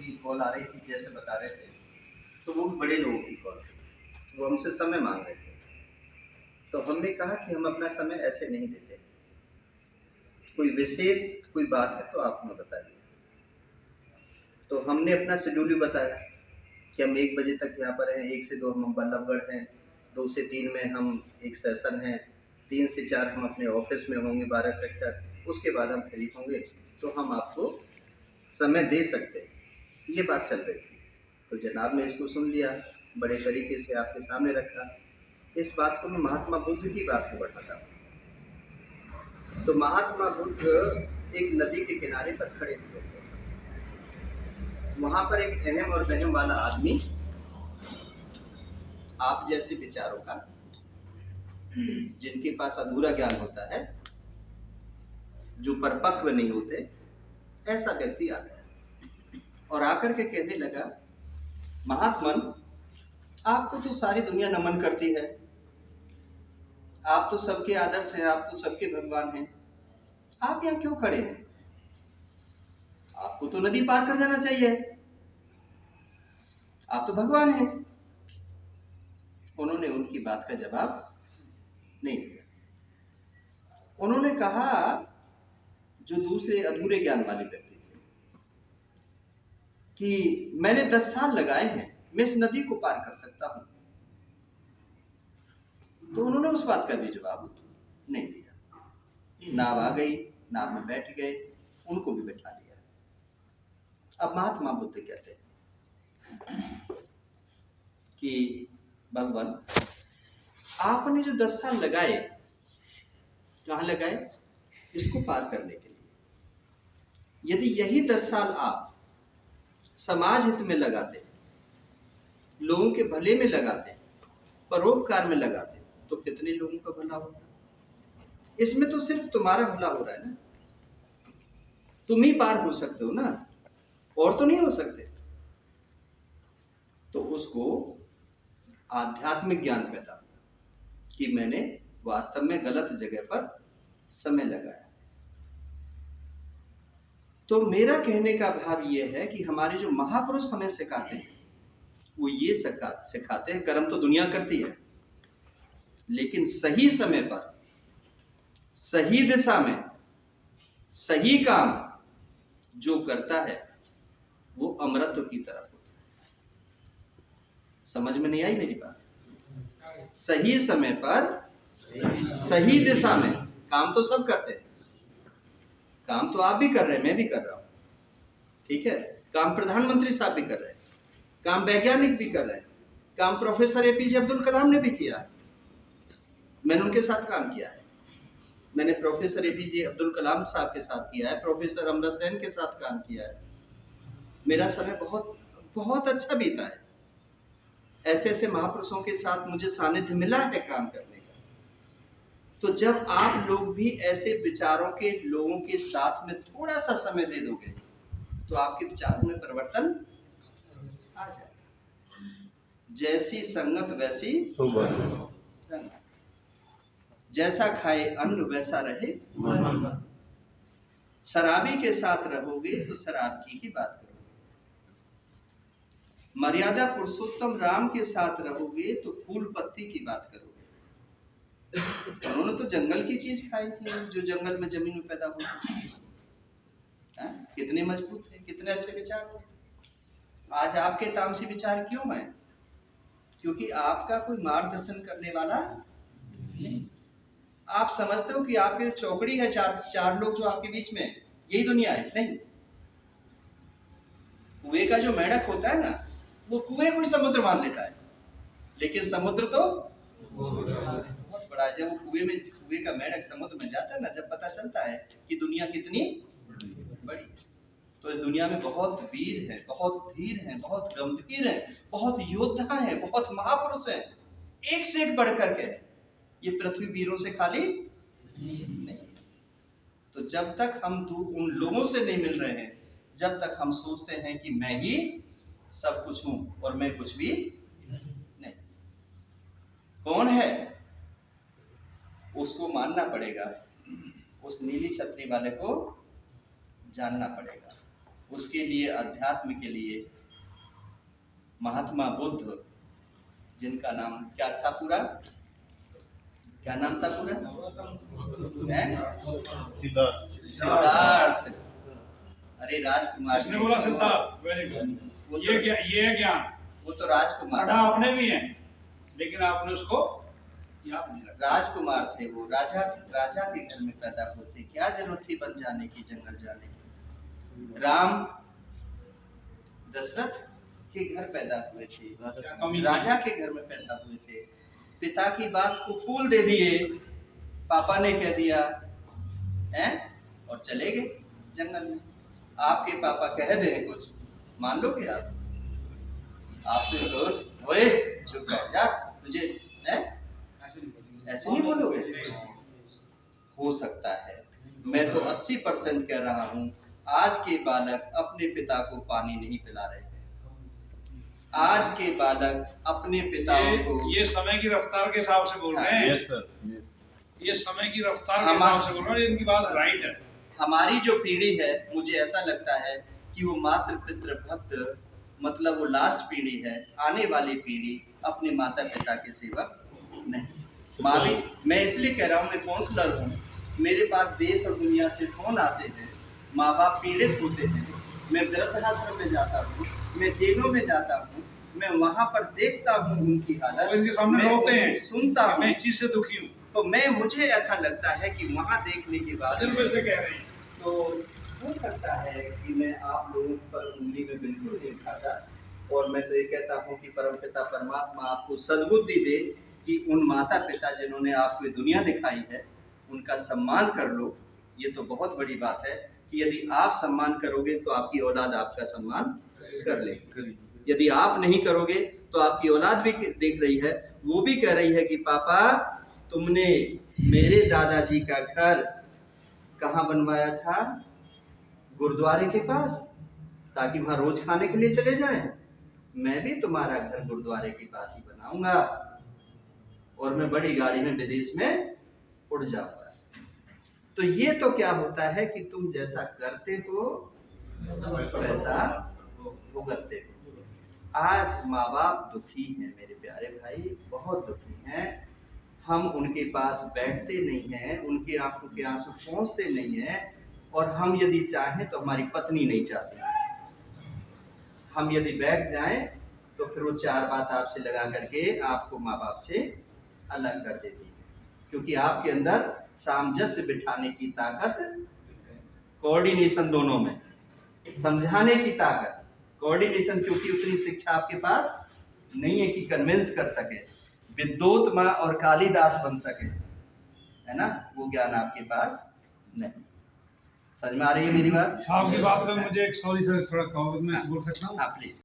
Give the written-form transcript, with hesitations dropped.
कोई कॉल आ रही थी, जैसे बता रहे थे, तो वो बड़े लोगों की कॉल थी। वो हमसे समय मांग रहे थे, तो हमने कहा कि हम अपना समय ऐसे नहीं देते, कोई विशेष कोई बात है तो आप हमें बताइए। तो हमने अपना शेड्यूल भी बताया कि हम 1 बजे तक यहाँ पर हैं, 1 से 2 हम बल्लभगढ़ हैं, 2 से 3 में हम एक सेशन है, 3 से 4 हम अपने ऑफिस में होंगे 12 सेक्टर, उसके बाद हम फ्री होंगे, तो हम आपको समय दे सकते हैं। ये बात चल रही थी। तो जनाब ने इसको सुन लिया, बड़े तरीके से आपके सामने रखा। इस बात को मैं महात्मा बुद्ध की बात को बढ़ाता हूँ। तो महात्मा बुद्ध एक नदी के किनारे पर खड़े हुए थे। वहां पर एक अहम और वहम वाला आदमी, आप जैसे विचारों का, जिनके पास अधूरा ज्ञान होता है, जो परिपक्व नहीं होते, ऐसा व्यक्ति आ गया और आकर के कहने लगा, महात्मन, आपको तो सारी दुनिया नमन करती है, आप तो सबके आदर्श हैं, आप तो सबके भगवान हैं, आप यहाँ क्यों खड़े हैं? आपको तो नदी पार कर जाना चाहिए, आप तो भगवान हैं। उन्होंने उनकी बात का जवाब नहीं दिया। उन्होंने कहा, जो दूसरे अधूरे ज्ञान वाले व्यक्ति थे, कि मैंने 10 साल लगाए हैं, मैं इस नदी को पार कर सकता हूं। तो उन्होंने उस बात का भी जवाब नहीं दिया। नाव आ गई, नाव में बैठ गए, उनको भी बैठा दिया। अब महात्मा बुद्ध कहते हैं कि भगवान, आपने जो 10 साल लगाए, कहाँ लगाए? इसको पार करने के लिए। यदि यही 10 साल आप समाज हित में लगाते, लोगों के भले में लगाते, परोपकार में लगाते, तो कितने लोगों का भला होता? इसमें तो सिर्फ तुम्हारा भला हो रहा है ना, तुम ही पार हो सकते हो ना, और तो नहीं हो सकते। तो उसको आध्यात्मिक ज्ञान पैदा हुआ कि मैंने वास्तव में गलत जगह पर समय लगाया। तो मेरा कहने का भाव यह है कि हमारे जो महापुरुष हमें सिखाते हैं, वो ये सिखाते हैं, कर्म तो दुनिया करती है, लेकिन सही समय पर, सही दिशा में, सही काम जो करता है, वो अमृत की तरफ होता है। समझ में नहीं आई मेरी बात? सही समय पर, सही दिशा में, काम तो सब करते हैं, काम तो आप भी कर रहे हैं, मैं भी कर रहा हूं, ठीक है? काम प्रधानमंत्री साहब भी कर रहे हैं, काम वैज्ञानिक भी कर रहे हैं, काम प्रोफेसर एपीजे अब्दुल कलाम ने भी किया, मैंने उनके साथ काम किया है, मैंने प्रोफेसर एपीजे अब्दुल कलाम साहब के साथ किया है, प्रोफेसर अमृत सेन के साथ काम किया है। मेरा समय बहुत बहुत अच्छा बीता है। ऐसे ऐसे महापुरुषों के साथ मुझे सानिध्य मिला है काम करने का। तो जब आप लोग भी ऐसे विचारों के लोगों के साथ में थोड़ा सा समय दे दोगे, तो आपके विचारों में परिवर्तन आ जाएगा। जैसी संगत वैसी रंगत, जैसा खाए अन्न वैसा रहे मन। शराबी के साथ रहोगे तो शराब की ही बात करोगे, मर्यादा पुरुषोत्तम राम के साथ रहोगे तो फूल पत्ती की बात करोगे। उन्होंने तो जंगल की चीज खाई थी, जो जंगल में जमीन में पैदा हुई थी। कितने मजबूत थे, कितने अच्छे विचार थे। आज आपके तामसी विचार क्यों हैं? क्योंकि आपका कोई मार्गदर्शन करने वाला नहीं। आप समझते हो कि आपकी चौकड़ी है, चार लोग जो आपके बीच में, यही दुनिया है? नहीं। कुएं का जो मेंढक होता है ना, वो कुएं को ही समुद्र मान लेता है, लेकिन समुद्र तो बहुत बड़ा है। जब वो कुएं का मेंढक समुद्र में जाता है ना, जब पता चलता है कि दुनिया कितनी बड़ी है। तो इस दुनिया में बहुत वीर हैं, बहुत धीर हैं, बहुत गंभीर हैं, बहुत योद्धा हैं, बहुत महापुरुष हैं, एक से एक बढ़ करके। ये पृथ्वी वीरों से खाली नहीं। तो जब तक हम उन लोगों से नहीं मिल रहे हैं, जब तक हम सोचते हैं कि मैं ही सब कुछ हूं और मैं कुछ भी नहीं। कौन है उसको मानना पड़ेगा, उस नीली छतरी वाले को जानना पड़ेगा, उसके लिए, अध्यात्म के लिए महात्मा बुद्ध, जिनका नाम क्या था पूरा, क्या नाम था पूरा, सिद्धार्थ। अरे राजकुमार इसने बोला सिद्धार्थ, वेरी गुड। ये है ज्ञान। वो तो राजकुमार पढ़ा आपने भी है, लेकिन आपने उसको याद नहीं रखा। राजकुमार थे वो, राजा के घर में पैदा हुए थे। क्या जरूरत थी बन जाने की, जंगल जाने की। राम दशरथ के घर पैदा हुए थे, राजा के घर में पैदा हुए थे। पिता की बात को फूल दे दिए, पापा ने कह दिया हैं, और चले गए जंगल में। आपके पापा कह दें कुछ, मान लोगे आप? आप तो ओए चुप कर जा, तुझे है ऐसे नहीं बोलोगे। हो सकता है, मैं तो 80% कह रहा हूँ, आज के बालक अपने पिता को पानी नहीं पिला रहे। आज के बालक अपने पिताओं को, ये समय की रफ्तार के हिसाब से बोल रहे हैं। यस सर, ये समय की रफ्तार के हिसाब से बोल रहे हैं, इनकी बात राइट है। हमारी जो पीढ़ी है, मुझे ऐसा लगता है कि वो मातृ पितृ भक्त, मतलब वो लास्ट पीढ़ी है। आने वाली पीढ़ी अपने माता पिता के सेवक नहीं। माँ भी, मैं इसलिए कह रहा हूँ, मैं काउंसलर हूँ, मेरे पास देश और दुनिया से फोन आते हैं, माँ बाप पीड़ित होते हैं। मैं वृद्धाश्रम में जाता हूँ, मैं जेलों में जाता हूँ, मैं वहाँ पर देखता हूँ उनकी हालत, वो इनके सामने रोते हैं, सुनता हूँ, मैं इस चीज से दुखी हूँ। तो मुझे ऐसा लगता है कि वहाँ देखने के बाद दिल से कह रहे हैं, तो हो सकता है कि मैं आप लोगों पर उंगली में बिल्कुल नहीं उठाता, और मैं तो ये कहता हूँ कि परमपिता परमात्मा आपको सद्बुद्धि दे कि उन माता पिता जिन्होंने आपको दुनिया दिखाई है, उनका सम्मान कर लो। ये तो बहुत बड़ी बात है कि यदि आप सम्मान करोगे तो आपकी औलाद आपका सम्मान कर लेगी। यदि आप नहीं करोगे तो आपकी औलाद भी देख रही है, वो भी कह रही है कि पापा तुमने मेरे दादाजी का घर कहाँ बनवाया था, गुरुद्वारे के पास, ताकि वहां रोज खाने के लिए चले जाएं। मैं भी तुम्हारा घर गुरुद्वारे के पास ही बनाऊंगा, और मैं बड़ी गाड़ी में विदेश में उड़ जाऊंगा। तो ये तो क्या होता है कि तुम जैसा करते हो वैसा भुगतते हो। आज माँ बाप दुखी हैं मेरे प्यारे भाई, बहुत दुखी हैं। हम उनके पास बैठते नहीं हैं, उनके आंखों के आंसू पहुंचते नहीं हैं, और हम यदि चाहें तो हमारी पत्नी नहीं चाहती। हम यदि बैठ जाएं तो फिर वो चार बात आपसे लगा करके आपको माँ बाप से अलग कर देती है, क्योंकि आपके अंदर सामंजस्य बिठाने की ताकत, कोऑर्डिनेशन दोनों में, समझाने की ताकत, कोऑर्डिनेशन, क्योंकि उतनी शिक्षा आपके पास नहीं है कि कन्विंस कर सके, विद्युत माँ और कालिदास बन सके, है ना, वो ज्ञान आपके पास नहीं। समझ में आ रही है मेरी बात? आपकी बात में मुझे एक सॉरी सर, थोड़ा बोल सकता हूँ? हाँ प्लीज।